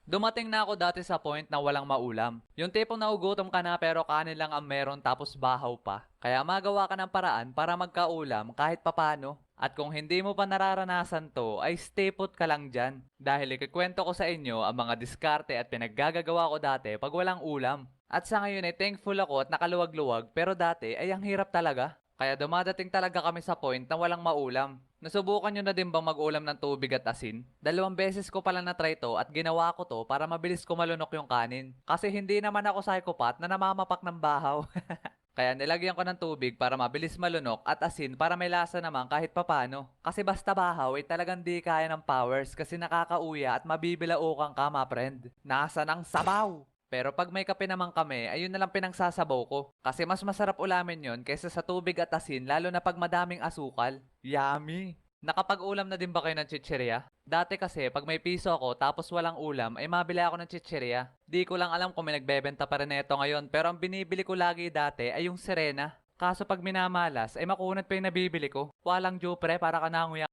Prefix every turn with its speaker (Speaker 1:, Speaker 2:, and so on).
Speaker 1: Dumating na ako dati sa point na walang maulam. Yung tipong naugutom ka na pero kanin lang ang meron tapos bahaw pa. Kaya magawa ka ng paraan para magkaulam kahit papano. At kung hindi mo pa nararanasan to, ay stay put ka lang dyan. Dahil ikikwento ko sa inyo ang mga diskarte at pinaggagawa ko dati pag walang ulam. At sa ngayon ay thankful ako at nakaluwag-luwag pero dati ay ang hirap talaga. Kaya dumadating talaga kami sa point na walang maulam. Nasubukan nyo na din bang mag-ulam ng tubig at asin? 2 beses ko pala na-try to at ginawa ko to para mabilis ko malunok yung kanin. Kasi hindi naman ako psychopath na namamapak ng bahaw. Kaya nilagyan ko ng tubig para mabilis malunok at asin para may lasa naman kahit papano. Kasi basta bahaw ay talagang di kaya ng powers kasi nakakauya at mabibilaukan ka ma friend. Nasa ng sabaw! Pero pag may kape naman kami, ayun na lang pinangsasabaw ko. Kasi mas masarap ulamin yon kaysa sa tubig at asin lalo na pag madaming asukal. Yummy! Nakapag-ulam na din ba kayo ng chichirya? Dati kasi, pag may piso ako tapos walang ulam, ay mabili ako ng chichirya. Di ko lang alam kung may nagbebenta pa rin ito ngayon, pero ang binibili ko lagi dati ay yung Serena. Kaso pag minamalas, ay makunat pa yung nabibili ko. Walang Jupre para ka nanguya